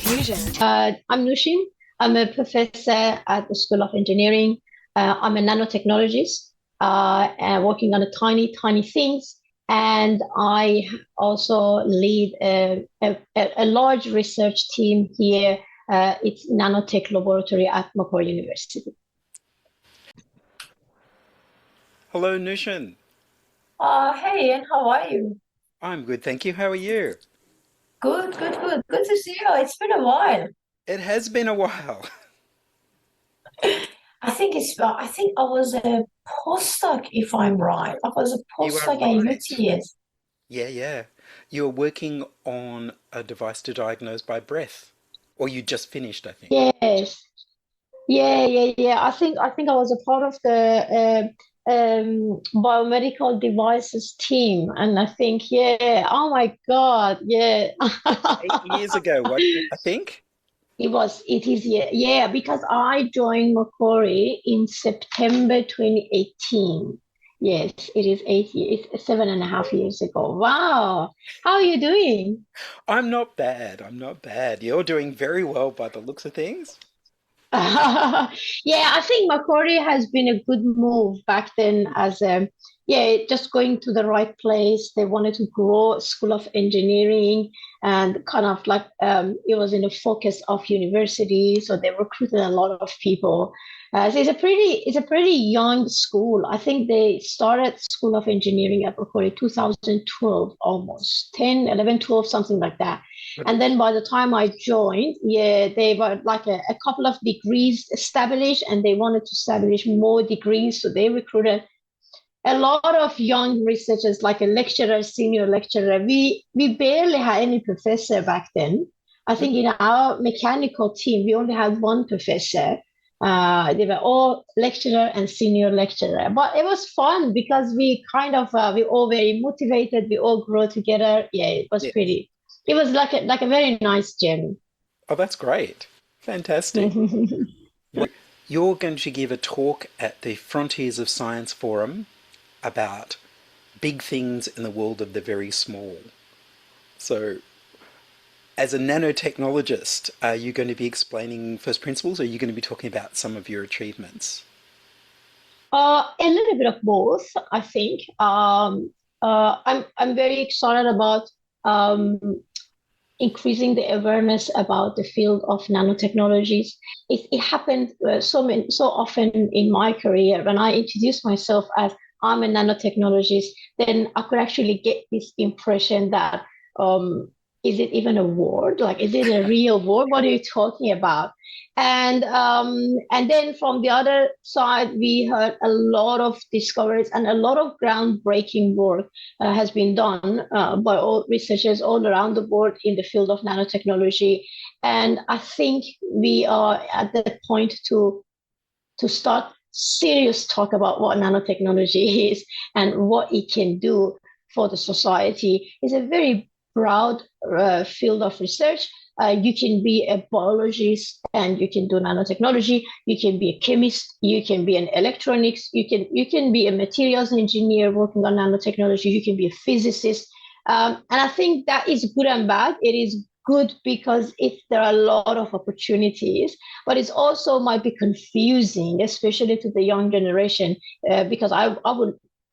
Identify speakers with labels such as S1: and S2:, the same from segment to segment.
S1: Fusion.
S2: I'm Nushin. I'm a professor at the School of Engineering. I'm a nanotechnologist, and working on a tiny things. And I also lead a large research team here. It's Nanotech Laboratory at Macquarie University.
S1: Hello, Nushin.
S3: Hey, Ian, how are you?
S1: I'm good, thank you. How are you?
S3: Good, good, good. Good to see you. It's been a while.
S1: It has been a while.
S3: I think I was a postdoc, if I'm right. I was a
S1: You are
S3: postdoc at
S1: right.
S3: UTS.
S1: Yeah. You are working on a device to diagnose by breath. Or you just finished, I think.
S2: Yes. Yeah. I think I was a part of the biomedical devices team, and I think Oh my God, yeah.
S1: 8 years ago, wasn't it? I think.
S2: It is, yeah, because I joined Macquarie in September 2018. Yes, it is 8 years, it's 7.5 years ago. Wow. How are you doing?
S1: I'm not bad. I'm not bad. You're doing very well by the looks of things.
S2: Yeah, I think Macquarie has been a good move back then as just going to the right place. They wanted to grow School of Engineering and kind of like it was in the focus of university, so they recruited a lot of people. So it's a pretty young school. I think they started School of Engineering at Macquarie 2012, almost 10, 11, 12, something like that.
S1: But
S2: And then by the time I joined, yeah, they were like a couple of degrees established and they wanted to establish more degrees. So they recruited a lot of young researchers, like a lecturer, senior lecturer. We barely had any professor back then. I think in our mechanical team, we only had one professor. They were all lecturer and senior lecturer, but it was fun because we kind of we all very motivated. We all grow together. Yeah, it was
S1: yes.
S2: pretty. It was like a very nice journey.
S1: Oh, that's great. Fantastic. You're going to give a talk at the Frontiers of Science Forum about big things in the world of the very small. So, as a nanotechnologist, are you going to be explaining first principles or are you going to be talking about some of your achievements?
S2: A little bit of both, I think. I'm very excited about um, increasing the awareness about the field of nanotechnologies. It happened so often in my career when I introduced myself as I'm a nanotechnologist, then I could actually get this impression that um, is it even a word? Like, is it a real word? What are you talking about? And then from the other side, we heard a lot of discoveries and a lot of groundbreaking work has been done by all researchers all around the world in the field of nanotechnology. And I think we are at the point to start serious talk about what nanotechnology is and what it can do for the society. It's a very broad field of research. You can be a biologist and you can do nanotechnology. You can be a chemist. You can be an electronics. You can be a materials engineer working on nanotechnology. You can be a physicist. And I think that is good and bad. It is good because there are a lot of opportunities, but it also might be confusing, especially to the young generation, because I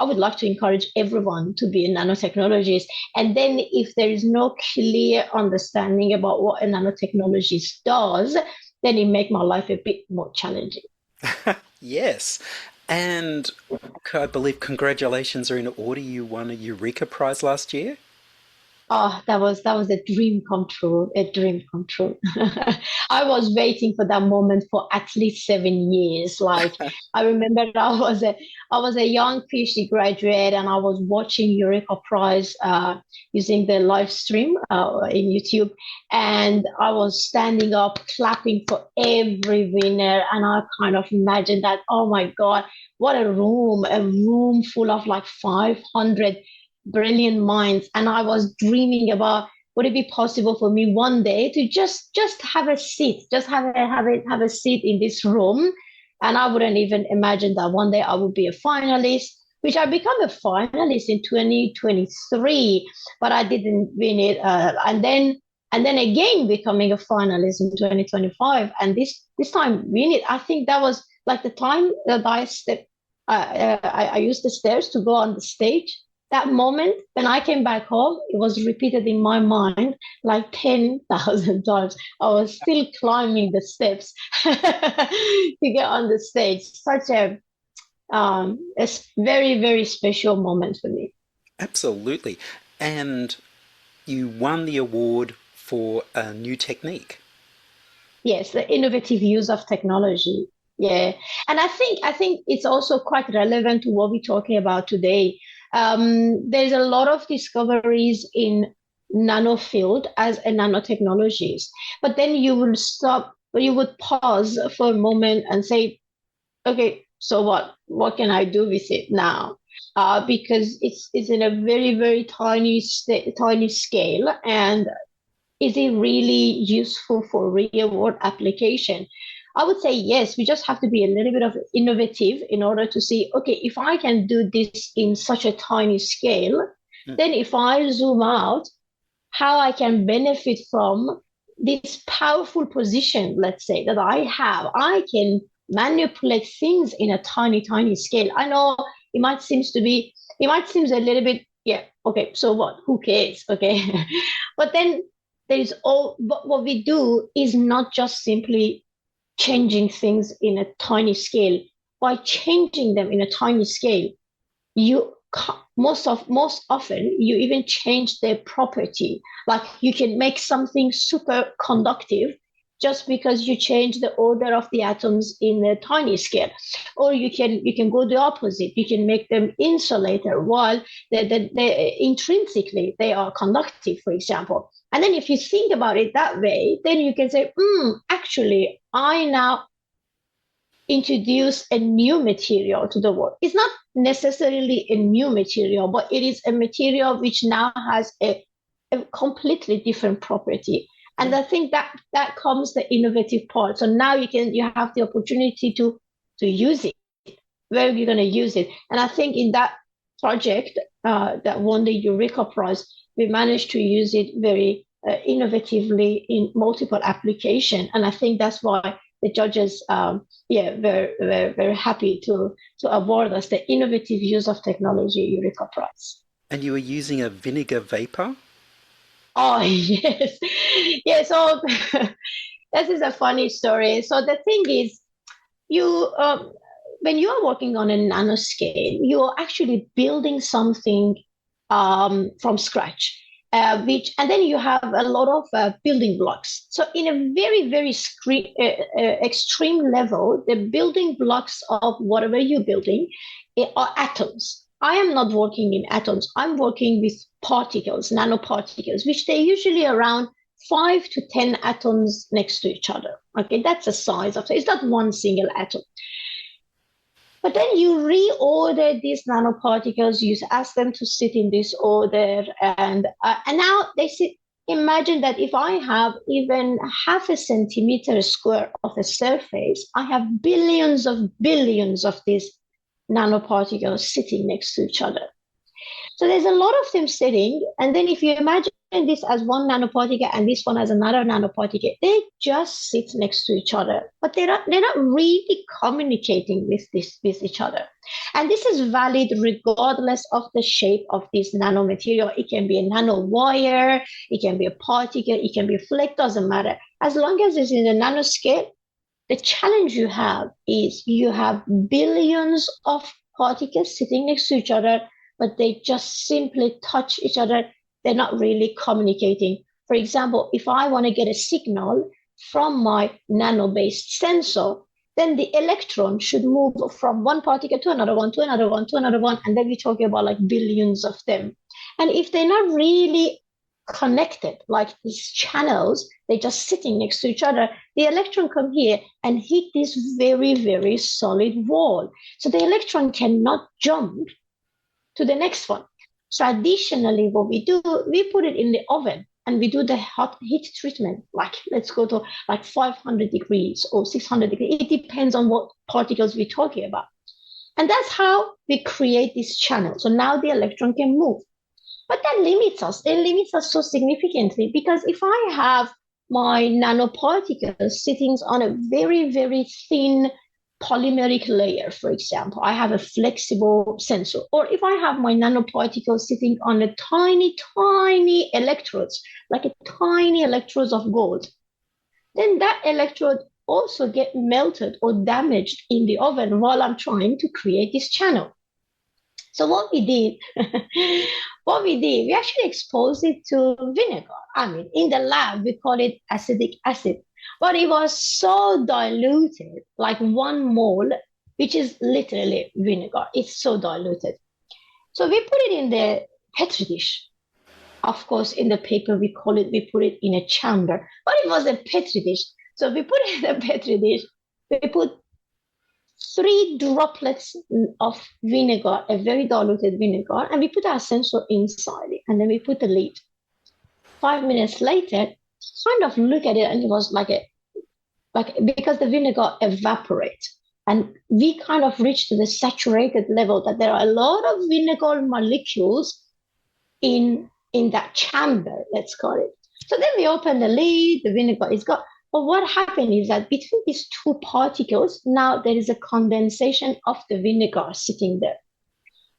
S2: would like to encourage everyone to be a nanotechnologist. And then if there is no clear understanding about what a nanotechnologist does, then it make my life a bit more challenging.
S1: Yes. And I believe congratulations are in order. You won a Eureka Prize last year.
S2: Oh, that was a dream come true, a dream come true. I was waiting for that moment for at least 7 years. Like I remember I was a young PhD graduate and I was watching Eureka Prize using the live stream in YouTube, and I was standing up clapping for every winner, and I kind of imagined that, oh my God, what a room full of like 500 brilliant minds. And I was dreaming about, would it be possible for me one day to just have a seat, just have a seat in this room. And I wouldn't even imagine that one day I would be a finalist, which I become a finalist in 2023, but I didn't win it. And then and then again becoming a finalist in 2025. And this time, really, I think that was like the time that I used the stairs to go on the stage. That moment when I came back home, it was repeated in my mind like 10,000 times. I was still climbing the steps to get on the stage. Such a very, very special moment for me.
S1: Absolutely. And you won the award for a new technique.
S2: Yes, the innovative use of technology. Yeah, and I think it's also quite relevant to what we're talking about today. There's a lot of discoveries in nano field as a nanotechnologist, but then you will stop, you would pause for a moment and say, okay, so what? What can I do with it now? Because it's in a very, very tiny scale, and is it really useful for real world application? I would say yes. We just have to be a little bit of innovative in order to see, okay, if I can do this in such a tiny scale,
S1: Mm.
S2: then if I zoom out, how I can benefit from this powerful position, let's say, that I have. I can manipulate things in a tiny, tiny scale. I know it might seem a little bit, yeah, okay, so what? Who cares? Okay. But then but what we do is not just simply changing things in a tiny scale. By changing them in a tiny scale, you most often you even change their property, like you can make something super conductive just because you change the order of the atoms in a tiny scale, or you can go the opposite. You can make them insulator while they intrinsically they are conductive, for example. And then if you think about it that way, then you can say, actually I now introduce a new material to the world. It's not necessarily a new material, but it is a material which now has a completely different property. And
S1: Mm.
S2: I think that comes the innovative part. So now you have the opportunity to use it. Where are you going to use it? And I think in that project that won the Eureka Prize, we managed to use it very innovatively in multiple application. And I think that's why the judges, were very happy to award us the innovative use of technology Eureka Prize.
S1: And you were using a vinegar vapor?
S2: Oh yes, yeah. So this is a funny story. So the thing is, you when you are working on a nanoscale, you are actually building something from scratch, which and then you have a lot of building blocks. So in a very very extreme level, the building blocks of whatever you're building are atoms. I am not working in atoms. I'm working with particles, nanoparticles, which they're usually around 5 to 10 atoms next to each other. Okay, that's the size of it. It's not one single atom. But then you reorder these nanoparticles, you ask them to sit in this order, and now they sit. Imagine that if I have even half a centimeter square of a surface, I have billions of these nanoparticles sitting next to each other. So there's a lot of them sitting. And then if you imagine this as one nanoparticle and this one as another nanoparticle, they just sit next to each other, but they're not really communicating with each other. And this is valid regardless of the shape of this nanomaterial. It can be a nanowire, it can be a particle, it can be a flake, doesn't matter. As long as it's in the nanoscale, the challenge you have is you have billions of particles sitting next to each other, but they just simply touch each other. They're not really communicating. For example, if I want to get a signal from my nano-based sensor, then the electron should move from one particle to another one, to another one, to another one, and then we're talking about like billions of them. And if they're not really connected, like these channels, they're just sitting next to each other, the electron come here and hit this very, very solid wall. So the electron cannot jump to the next one. Traditionally, what we do, we put it in the oven and we do the hot heat treatment. Like let's go to like 500 degrees or 600 degrees. It depends on what particles we're talking about. And that's how we create this channel. So now the electron can move. But that limits us. It limits us so significantly because if I have my nanoparticles sitting on a very, very thin polymeric layer, for example, I have a flexible sensor, or if I have my nanoparticles sitting on a tiny, tiny electrodes, like a tiny electrodes of gold, then that electrode also get melted or damaged in the oven while I'm trying to create this channel. So what we did, we actually exposed it to vinegar. I mean, in the lab, we call it acetic acid, but it was so diluted, like 1 mole, which is literally vinegar. It's so diluted. So we put it in the petri dish. Of course, in the paper, we put it in a chamber, but it was a petri dish. So we put it in a petri dish. We put 3 droplets of vinegar, a very diluted vinegar, and we put our sensor inside it, and then we put the lid. 5 minutes later, kind of look at it, and it was like because the vinegar evaporates, and we kind of reached to the saturated level that there are a lot of vinegar molecules in that chamber, let's call it. So then we open the lid, the vinegar is gone. But what happened is that between these two particles, now there is a condensation of the vinegar sitting there.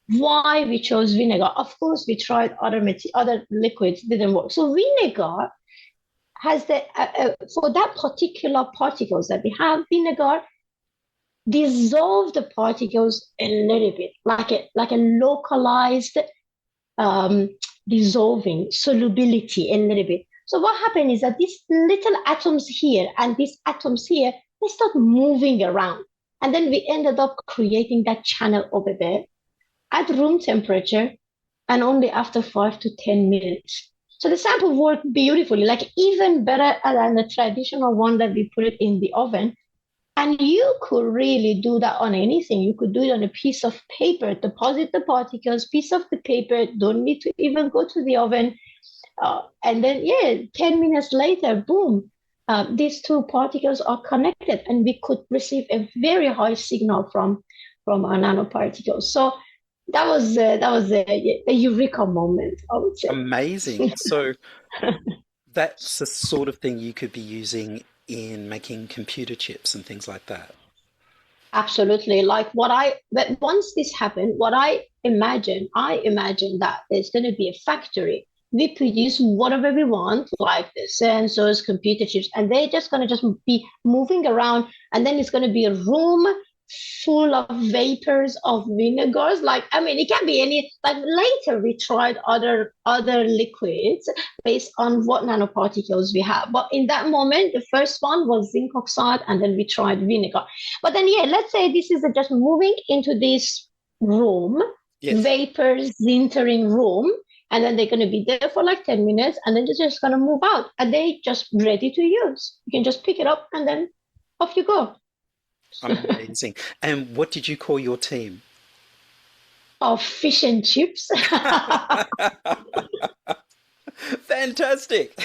S2: Why we chose vinegar? Of course, we tried other liquids, didn't work. So vinegar has for that particular particles that we have, vinegar dissolve the particles a little bit, like a localized dissolving solubility a little bit. So what happened is that these little atoms here and these atoms here, they start moving around. And then we ended up creating that channel over there at room temperature and only after 5 to 10 minutes. So the sample worked beautifully, like even better than the traditional one that we put it in the oven. And you could really do that on anything. You could do it on a piece of paper, deposit the particles, piece of the paper, don't need to even go to the oven. And then, 10 minutes later, boom, these two particles are connected and we could receive a very high signal from our nanoparticles. So that was a eureka moment, I would say.
S1: Amazing. So that's the sort of thing you could be using in making computer chips and things like that.
S2: Absolutely. But once this happened, I imagine that there's going to be a factory. We produce whatever we want, like the sensors, computer chips, and they're just going to just be moving around. And then it's going to be a room full of vapors of vinegars. Like, I mean, it can be any, like later we tried other liquids based on what nanoparticles we have. But in that moment, the first one was zinc oxide, and then we tried vinegar. But then, let's say this is just moving into this room,
S1: Yes.
S2: vapors entering room, and then they're going to be there for like 10 minutes, and then they're just going to move out, and they're just ready to use. You can just pick it up, and then off you go.
S1: Amazing. And what did you call your team?
S2: Of fish and chips.
S1: Fantastic.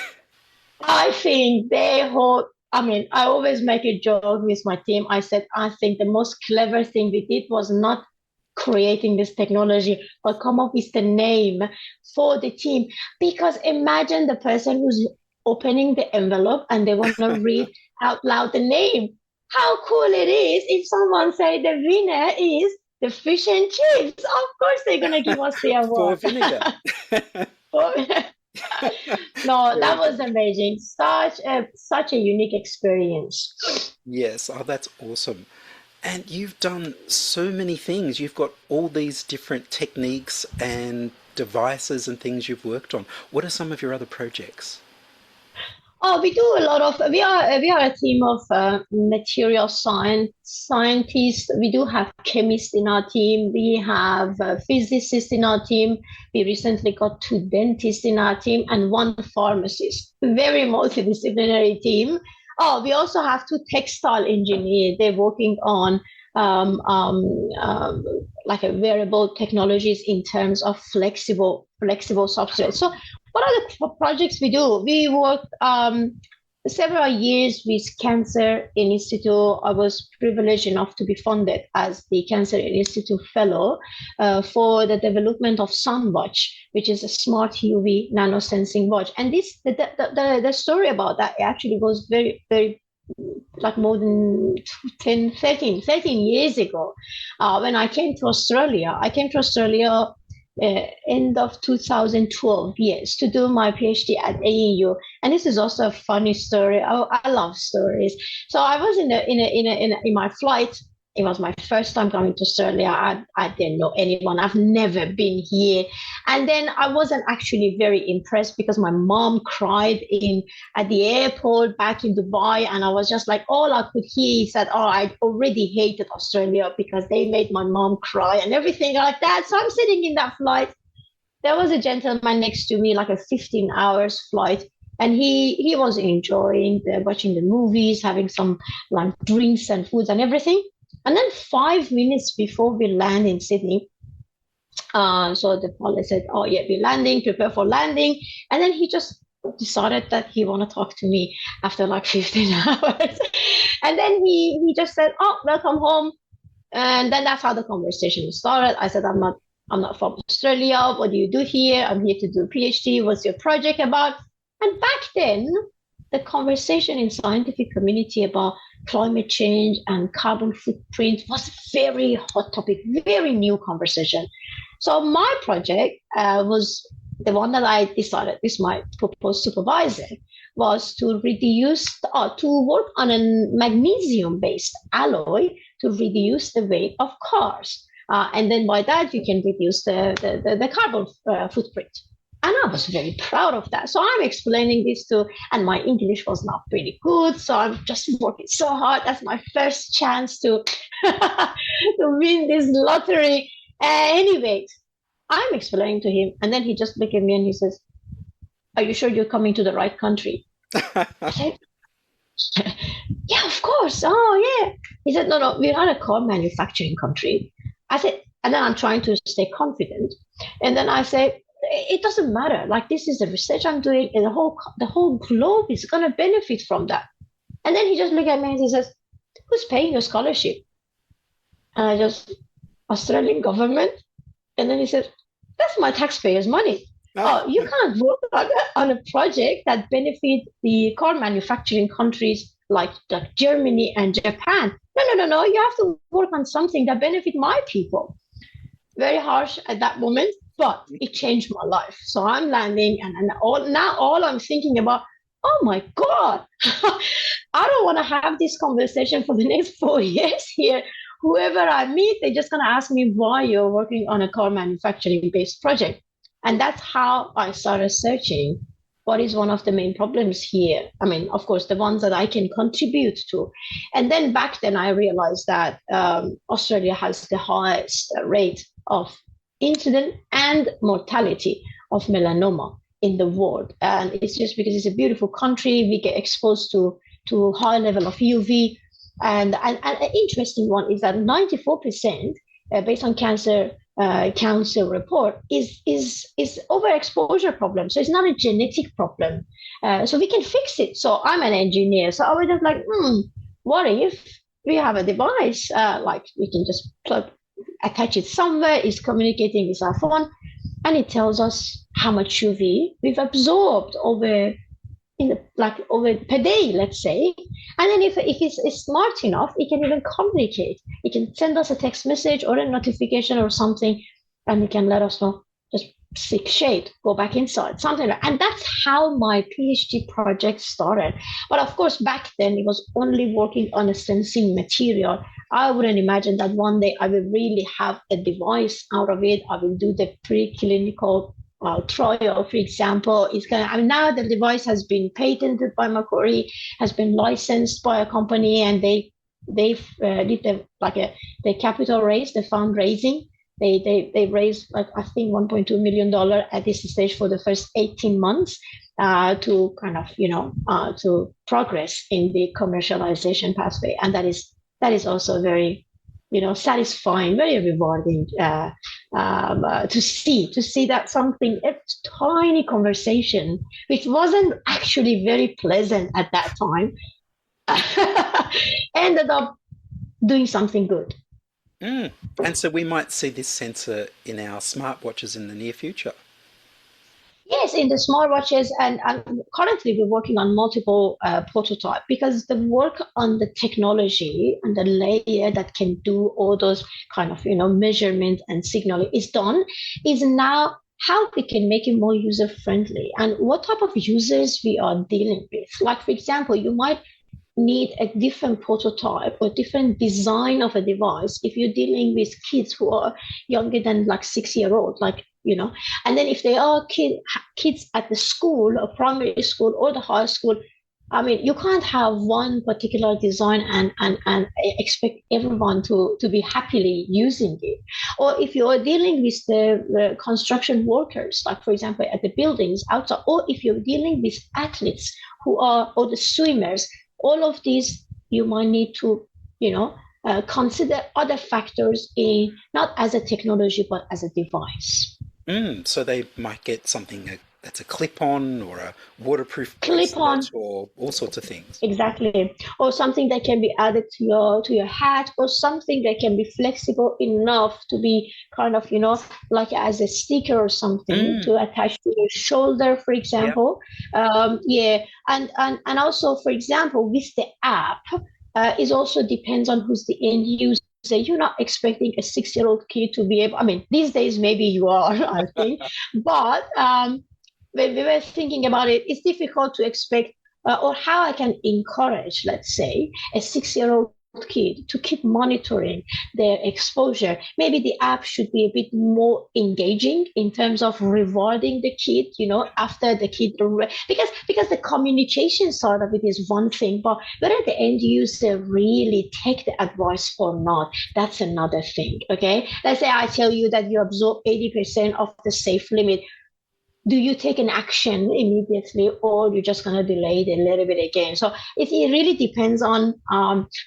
S2: I think I always make a joke with my team. I said, I think the most clever thing we did was not creating this technology, but come up with the name for the team. Because imagine the person who's opening the envelope and they want to read out loud the name. How cool it is if someone say the winner is the fish and chips. Of course, they're going to give us the
S1: For
S2: award.
S1: vinegar.
S2: No,
S1: Very
S2: that was
S1: good.
S2: amazing. Such a unique experience.
S1: Yes. Oh, that's awesome. And you've done so many things. You've got all these different techniques and devices and things you've worked on. What are some of your other projects?
S2: Oh, we do a lot of. We are a team of material scientists. We do have chemists in our team. We have physicists in our team. We recently got 2 dentists in our team and 1 pharmacist. Very multidisciplinary team. Oh, we also have 2 textile engineers. They're working on um, um, um, like a wearable technologies in terms of flexible substrates. So what are the projects we do? We work. several years with Cancer Institute. I was privileged enough to be funded as the Cancer Institute Fellow for the development of SunWatch, which is a smart UV nanosensing watch. And this the story about that actually goes very, very like more than 13 years ago when I came to Australia. I came to Australia end of 2012, yes, to do my PhD at AEU. And this is also a funny story. I love stories. So I was in my flight. It was my first time coming to Australia. I didn't know anyone. I've never been here. And then I wasn't actually very impressed because my mom cried in at the airport back in Dubai. And I was just like, all I could hear is that, oh, I already hated Australia because they made my mom cry and everything like that. So I'm sitting in that flight. There was a gentleman next to me, like a 15 hours flight. And he was enjoying watching the movies, having some like drinks and foods and everything. And then 5 minutes before we land in Sydney, so the pilot said, "Oh yeah, we're landing. Prepare for landing." And then he just decided that he want to talk to me after like 15 hours. And then he just said, "Oh, welcome home." And then that's how the conversation started. I said, I'm not from Australia. What do you do here? I'm here to do a PhD. What's your project about?" And back then, the conversation in scientific community about climate change and carbon footprint was a very hot topic, very new conversation. So my project was the one that I decided this my proposed supervisor was to to work on a magnesium-based alloy to reduce the weight of cars. And then by that, you can reduce the carbon footprint. And I was very proud of that. So I'm explaining this and my English was not pretty good. So I'm just working so hard. That's my first chance to, to win this lottery. Anyway, I'm explaining to him. And then he just looked at me and he says, "Are you sure you're coming to the right country?" I said, "Yeah, of course. Oh, yeah." He said, "No, we're not a car manufacturing country." I said, and then I'm trying to stay confident. And then I say, "It doesn't matter. Like this is the research I'm doing, and the whole globe is gonna benefit from that." And then he just looked at me and he says, "Who's paying your scholarship?" And I just, "Australian government." And then he said, "That's my taxpayers' money. Oh, you can't work on a project that benefit the car manufacturing countries like Germany and Japan. No. You have to work on something that benefit my people." Very harsh at that moment, but it changed my life. So I'm landing, and all I'm thinking about, oh my God, I don't want to have this conversation for the next 4 years here. Whoever I meet, they're just going to ask me why you're working on a car manufacturing based project. And that's how I started searching what is one of the main problems here. I mean, of course, the ones that I can contribute to. And then back then, I realized that Australia has the highest rate of incident and mortality of melanoma in the world. And it's just because it's a beautiful country, we get exposed to high level of UV. And an interesting one is that 94%, based on Cancer Council report, is overexposure problem. So it's not a genetic problem. So we can fix it. So I'm an engineer. So I was just like, what if we have a device like we can just attach it somewhere, it's communicating with our phone, and it tells us how much UV we've absorbed over per day, let's say. And then if it's smart enough, it can even communicate. It can send us a text message or a notification or something, and it can let us know, just sick shade, go back inside, something like that. And that's how my PhD project started. But of course, back then it was only working on a sensing material. I wouldn't imagine that one day I will really have a device out of it. I will do the preclinical trial, for example. Now the device has been patented by Macquarie, has been licensed by a company, and they did the capital raise, the fundraising. They raised I think $1.2 million at this stage for the first 18 months to kind of to progress in the commercialization pathway, and that is also very satisfying, very rewarding to see that something, a tiny conversation, which wasn't actually very pleasant at that time, ended up doing something good.
S1: Mm. And so we might see this sensor in our smartwatches in the near future.
S2: Yes, in the smartwatches, and currently we're working on multiple prototype because the work on the technology and the layer that can do all those kind of measurement and signaling is done. Is now how we can make it more user friendly and what type of users we are dealing with. Like for example, you might need a different prototype or different design of a device if you're dealing with kids who are younger than like 6 year old, like and then if they are kids at the school or primary school or the high school, I mean, you can't have one particular design and expect everyone to be happily using it. Or if you're dealing with the construction workers, like for example at the buildings outside, or if you're dealing with athletes who are, or the swimmers, all of these you might need to, consider other factors in not as a technology but as a device.
S1: Mm. So they might get something that's a clip-on or a waterproof
S2: Clip
S1: bracelet
S2: on.
S1: or all sorts of things.
S2: Exactly. Or something that can be added to your hat, or something that can be flexible enough to be kind of, like as a sticker or something
S1: Mm.
S2: to attach to your shoulder, for
S1: Yeah.
S2: example. Yeah. And also, for example, with the app, it also depends on who's the end user. You're not expecting a 6 year old kid to be able, I mean, these days maybe you are, I think, but when we were thinking about it, it's difficult to expect or how I can encourage, let's say, a 6 year old kid to keep monitoring their exposure. Maybe the app should be a bit more engaging in terms of rewarding the kid, after the kid, because the communication side of it is one thing, but whether the end user really take the advice or not, that's another thing. Okay. Let's say I tell you that you absorb 80% of the safe limit. Do you take an action immediately or you're just going to delay it a little bit again? So it really depends on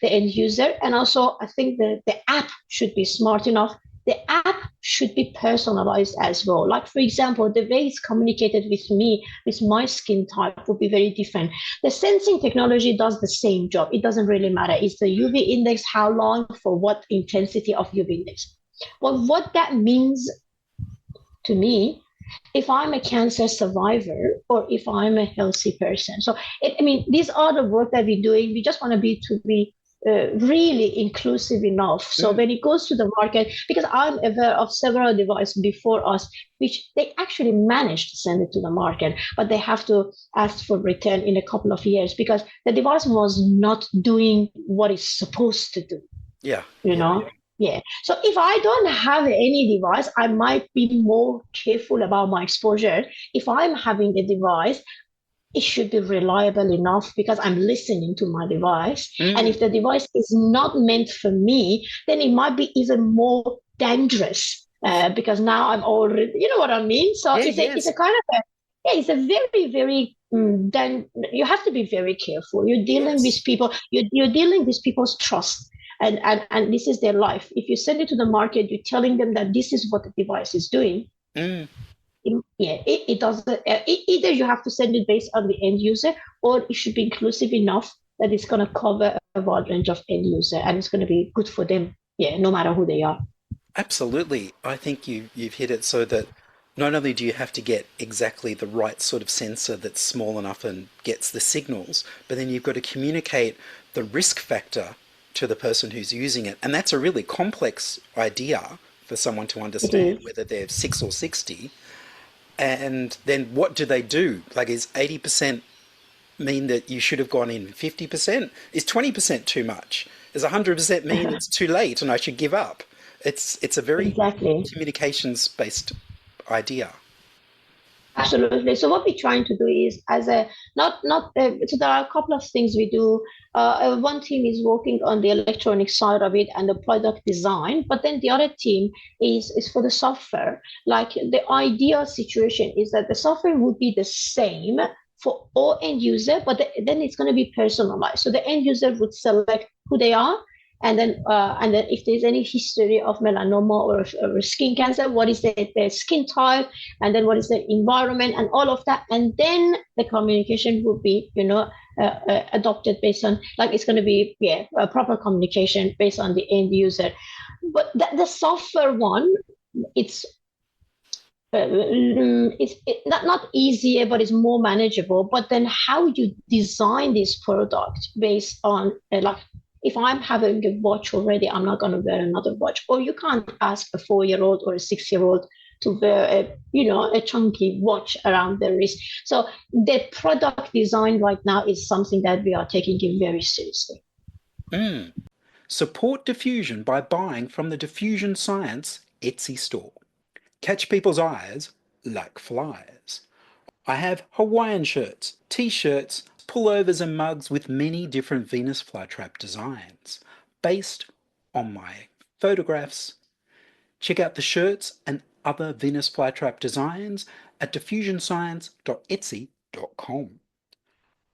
S2: the end user. And also I think the app should be smart enough. The app should be personalized as well. Like for example, the way it's communicated with me, with my skin type, would be very different. The sensing technology does the same job. It doesn't really matter. It's the UV index, how long, for what intensity of UV index. But what that means to me, if I'm a cancer survivor or if I'm a healthy person. So, I mean, these are the work that we're doing. We just want to be really inclusive enough. So
S1: Mm.
S2: when it goes to the market, because I'm aware of several devices before us, which they actually managed to send it to the market, but they have to ask for return in a couple of years because the device was not doing what it's supposed to do
S1: Yeah.
S2: you
S1: Yeah.
S2: know yeah, so if I don't have any device, I might be more careful about my exposure. If I'm having a device, it should be reliable enough because I'm listening to my device. And
S1: Mm.
S2: if the device is not meant for me, then it might be even more dangerous because now I'm already, you know what I mean? So
S1: Yeah.
S2: it's a
S1: Yes.
S2: kind of a, yeah, it's a very, very, then you have to be very careful. You're dealing with
S1: Yes.
S2: people, you're dealing with people's trust. And this is their life. If you send it to the market, you're telling them that this is what the device is doing.
S1: Mm.
S2: Yeah, it doesn't. Either you have to send it based on the end user, or it should be inclusive enough that it's going to cover a wide range of end user, and it's going to be good for them. Yeah, no matter who they are.
S1: Absolutely. I think you've hit it so that not only do you have to get exactly the right sort of sensor that's small enough and gets the signals, but then you've got to communicate the risk factor to the person who's using it. And that's a really complex idea for someone to
S2: It
S1: understand,
S2: is.
S1: whether they're 6 or 60. And then what do they do? Like, is 80% mean that you should have gone in 50%? Is 20% too much? Does 100% mean it's too late and I should give up? It's a very
S2: Exactly.
S1: communications based idea.
S2: Absolutely. So what we're trying to do is, as a not so there are a couple of things we do. One team is working on the electronic side of it and the product design, but then the other team is for the software. Like the ideal situation is that the software would be the same for all end user, but then it's going to be personalized. So the end user would select who they are, And then if there's any history of melanoma or skin cancer, what is the skin type, and then what is the environment and all of that. And then the communication would be, adopted based on, like, it's going to be, a proper communication based on the end user. But the software one, it's not easier, but it's more manageable. But then how you design this product based on, like, if I'm having a watch already, I'm not going to wear another watch. Or you can't ask a 4-year-old or a 6-year-old to wear a chunky watch around their wrist. So the product design right now is something that we are taking it very seriously.
S1: Support diffusion by buying from the Diffusion Science Etsy store. Catch people's eyes like flies. I have Hawaiian shirts, t-shirts, pullovers and mugs with many different Venus flytrap designs based on my photographs. Check out the shirts and other Venus flytrap designs at diffusionscience.etsy.com.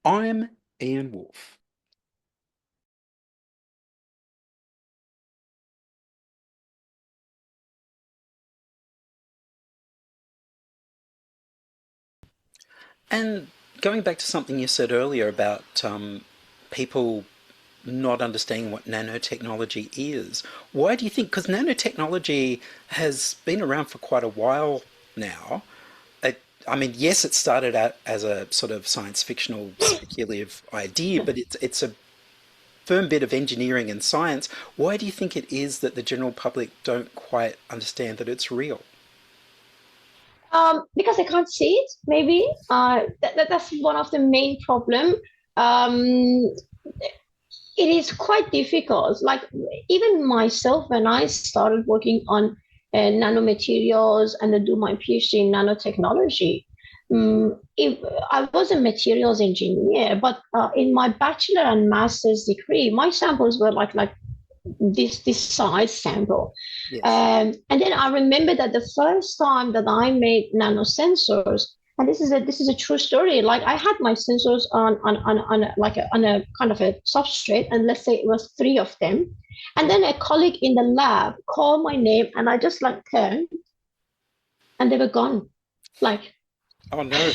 S1: I'm Ian Woolf. And going back to something you said earlier about people not understanding what nanotechnology is, why do you think? Because nanotechnology has been around for quite a while now. I mean, yes, it started out as a sort of science fictional speculative idea, but it's a firm bit of engineering and science. Why do you think it is that the general public don't quite understand that it's real?
S2: Because I can't see it, maybe. That's one of the main problem. Um, it is quite difficult. Like, even myself, when I started working on nanomaterials and then do my PhD in nanotechnology, I was a materials engineer, but in my bachelor and master's degree, my samples were like this size sample.
S1: Yes.
S2: And then I remember that the first time that I made nanosensors, and this is a true story. Like, I had my sensors on a kind of a substrate, and let's say it was 3 of them, and then a colleague in the lab called my name, and I just like turned, and they were gone. Like,
S1: Oh no.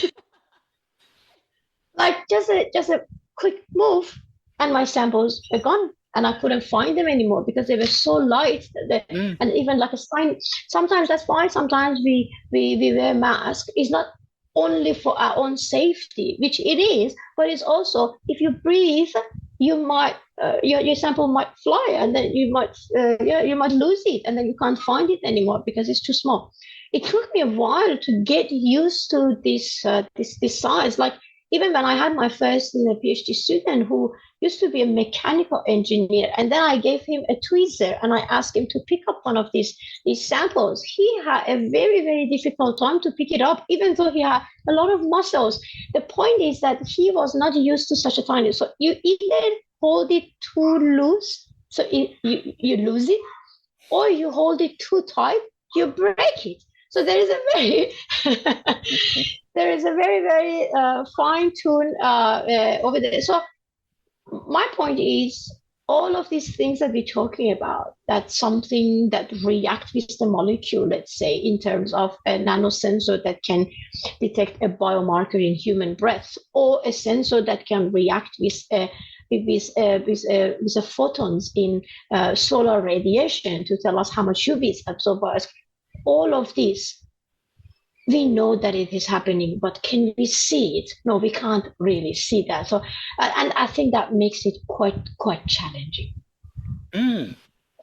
S2: just a quick move, and my samples are gone, and I couldn't find them anymore because they were so light
S1: Mm.
S2: and even like a sign. Sometimes that's why sometimes we wear masks. It's not only for our own safety, which it is, but it's also, if you breathe, you might your sample might fly, and then you might lose it, and then you can't find it anymore because it's too small. It took me a while to get used to this size. Like, even when I had my first PhD student who used to be a mechanical engineer, and then I gave him a tweezer and I asked him to pick up one of these samples. He had a very, very difficult time to pick it up, even though he had a lot of muscles. The point is that he was not used to such a tiny. So you either hold it too loose, so you lose it, or you hold it too tight, you break it. So there is a very there is a very, very fine tune over there. So my point is, all of these things that we're talking about, that's something that react with the molecule, let's say, in terms of a nanosensor that can detect a biomarker in human breath, or a sensor that can react with photons in solar radiation to tell us how much UV is absorbed by us. All of this, we know that it is happening, but can we see it? No, we can't really see that. So, and I think that makes it quite challenging
S1: Mm.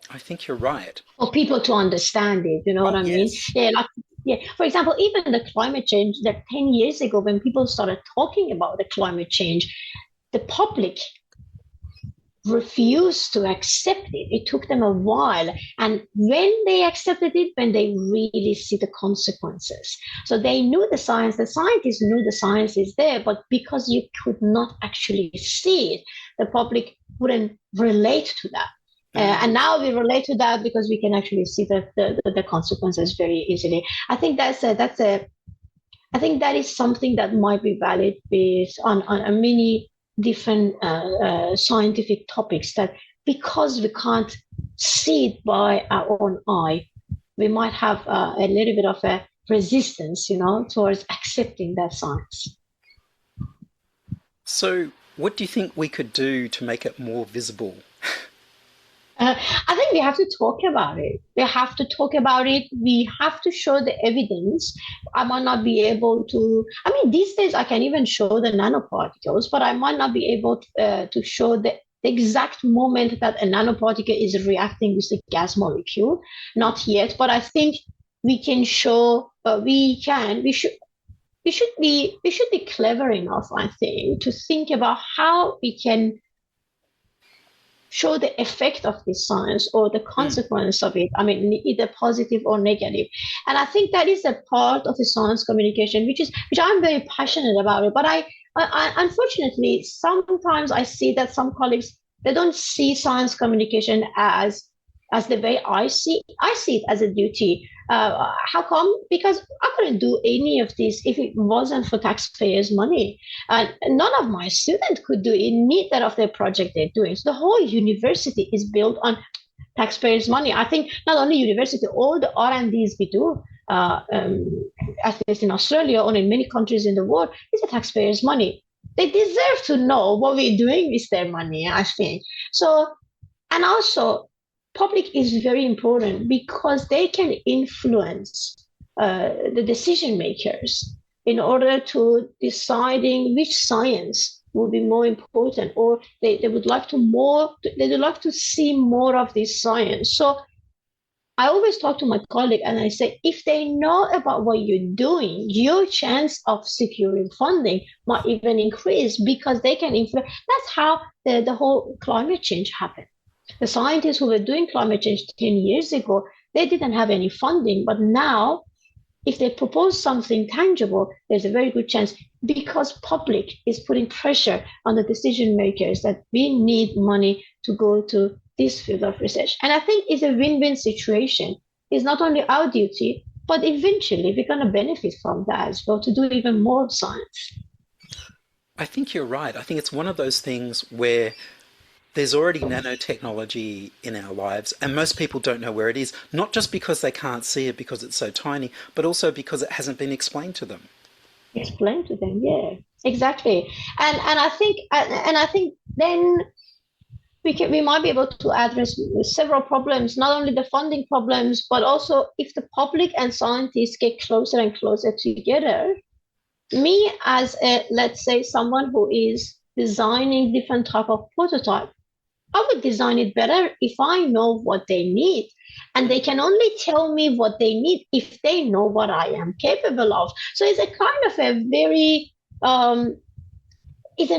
S1: I think you're right.
S2: for people to understand it. You know what
S1: Oh
S2: I mean?
S1: yes.
S2: Yeah, like, yeah. For example, even the climate change. That 10 years ago, when people started talking about the climate change, the public refused to accept it. It took them a while. And when they accepted it, when they really see the consequences. So they knew the scientists knew the science is there, but because you could not actually see it, the public wouldn't relate to that. And
S1: Mm.
S2: now we relate to that because we can actually see the consequences very easily. I think I think that is something that might be valid based on a many different scientific topics, that because we can't see it by our own eye, we might have a little bit of a resistance, towards accepting that science.
S1: So, what do you think we could do to make it more visible?
S2: I think we have to talk about it. We have to talk about it. We have to show the evidence. I might not be able to, I mean, these days I can even show the nanoparticles, but I might not be able to show the exact moment that a nanoparticle is reacting with the gas molecule. Not yet, but I think we can show, we should be clever enough, I think, to think about how we can show the effect of this science or the
S1: Mm.
S2: consequence of it. I mean, either positive or negative. And I think that is a part of the science communication, which I'm very passionate about it. But I unfortunately, sometimes I see that some colleagues, they don't see science communication as the way I see. I see it as a duty. How come? Because I couldn't do any of this if it wasn't for taxpayers' money. And none of my students could do neither of their project they're doing. So the whole university is built on taxpayers' money. I think not only university, all the R&Ds we do, at least in Australia or in many countries in the world, is the taxpayers' money. They deserve to know what we're doing with their money, I think. So, and also, public is very important because they can influence the decision makers in order to deciding which science will be more important, or they would like to see more of this science. So I always talk to my colleague and I say, if they know about what you're doing, your chance of securing funding might even increase because they can influence. That's how the whole climate change happened. The scientists who were doing climate change 10 years ago, they didn't have any funding. But now, if they propose something tangible, there's a very good chance because public is putting pressure on the decision makers that we need money to go to this field of research. And I think it's a win-win situation. It's not only our duty, but eventually we're going to benefit from that as well to do even more science.
S1: I think you're right. I think it's one of those things where there's already nanotechnology in our lives, and most people don't know where it is, not just because they can't see it because it's so tiny, but also because it hasn't been explained to them.
S2: Explain to them, yeah, exactly. And I think then we might be able to address several problems, not only the funding problems, but also if the public and scientists get closer and closer together. Me as a, let's say, someone who is designing different type of prototype, I would design it better if I know what they need. And they can only tell me what they need if they know what I am capable of. So it's a kind of a very is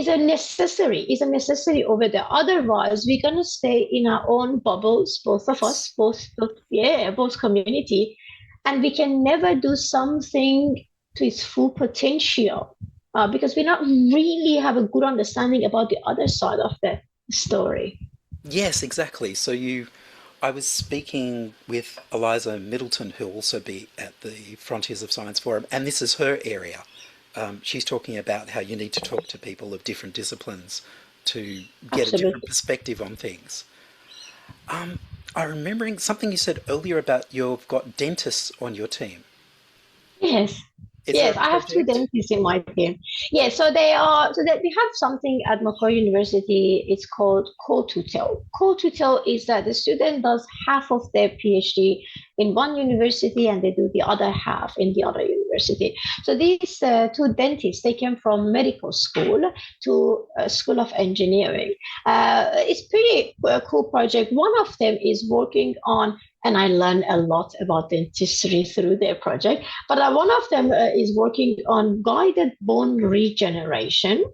S2: a necessary over there. Otherwise, we're gonna stay in our own bubbles, both of us, both community, and we can never do something to its full potential because we not really have a good understanding about the other side of the story.
S1: Yes, exactly. I was speaking with Eliza Middleton, who'll also be at the Frontiers of Science Forum, and this is her area. She's talking about how you need to talk to people of different disciplines to get a different
S2: Absolutely.
S1: perspective on things. I'm remembering something you said earlier about you've got dentists on your team.
S2: Yes.
S1: Is there
S2: Yes,
S1: a
S2: I have two
S1: project?
S2: dentists in my team. Yeah, so they are so that we have something at Macquarie University. It's called co-tutel. Co-tutel is that the student does half of their PhD in one university and they do the other half in the other university. So these two dentists, they came from medical school to School of Engineering. It's pretty cool project. One of them is working on, and I learned a lot about dentistry through their project. But one of them is working on guided bone regeneration,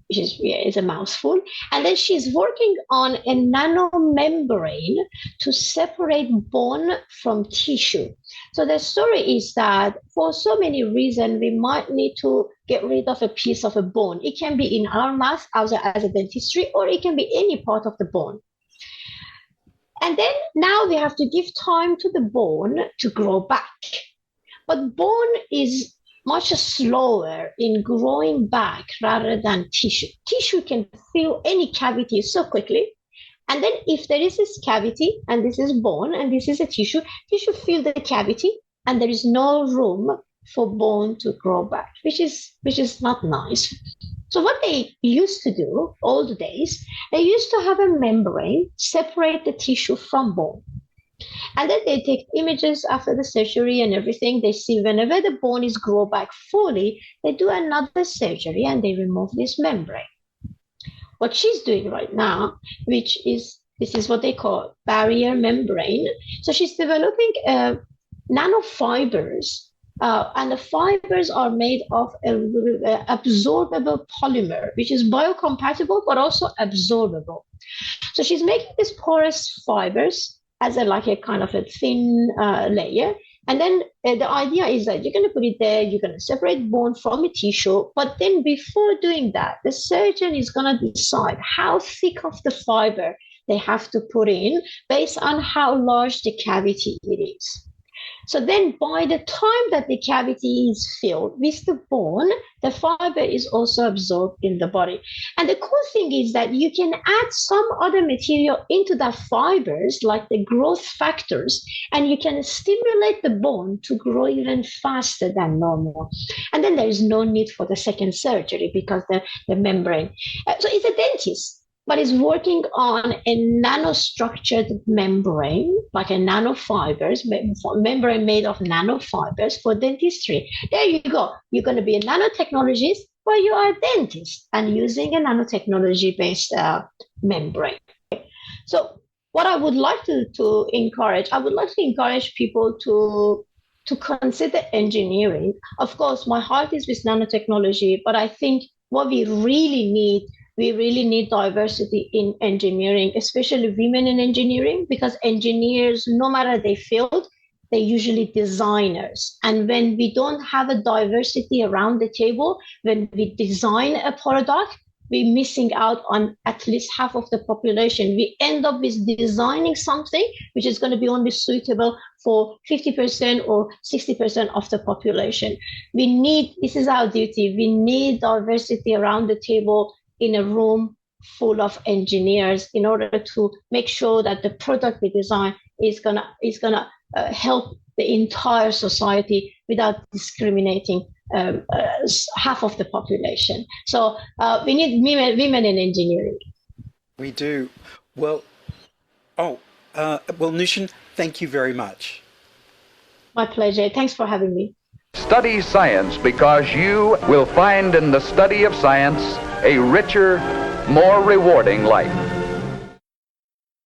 S2: which is, yeah, is a mouthful. And then she's working on a nanomembrane to separate bone from tissue. So the story is that for so many reasons, we might need to get rid of a piece of a bone. It can be in our mouth as a dentistry, or it can be any part of the bone. And then now we have to give time to the bone to grow back. But bone is much slower in growing back rather than tissue. Tissue can fill any cavity so quickly. And then if there is this cavity, and this is bone, and this is a tissue fill the cavity, and there is no room for bone to grow back, which is not nice. So what they used to do, old days, they used to have a membrane separate the tissue from bone. And then they take images after the surgery and everything. They see whenever the bone is grow back fully, they do another surgery and they remove this membrane. What she's doing right now, this is what they call barrier membrane. So she's developing nanofibers, and the fibers are made of absorbable polymer, which is biocompatible but also absorbable. So she's making these porous fibers as like a kind of a thin layer. And then the idea is that you're going to put it there, you're going to separate bone from a tissue, but then before doing that, the surgeon is going to decide how thick of the fiber they have to put in based on how large the cavity it is. So then by the time that the cavity is filled with the bone, the fiber is also absorbed in the body. And the cool thing is that you can add some other material into the fibers, like the growth factors, and you can stimulate the bone to grow even faster than normal. And then there is no need for the second surgery because the membrane. So it's a dentist, but is working on a nanostructured membrane, like a nanofibers, membrane made of nanofibers for dentistry. There you go. You're going to be a nanotechnologist, but you are a dentist and using a nanotechnology-based membrane. So what I would like to encourage, I would like to encourage people to consider engineering. Of course, my heart is with nanotechnology, but I think what we really need diversity in engineering, especially women in engineering, because engineers, no matter their field, they're usually designers. And when we don't have a diversity around the table, when we design a product, we're missing out on at least half of the population. We end up with designing something which is going to be only suitable for 50% or 60% of the population. This is our duty, we need diversity around the table in a room full of engineers in order to make sure that the product we design is gonna help the entire society without discriminating half of the population. So we need women in engineering.
S1: We do. Well, Noushin, thank you very much.
S2: My pleasure. Thanks for having me.
S4: Study science, because you will find in the study of science a richer, more rewarding life.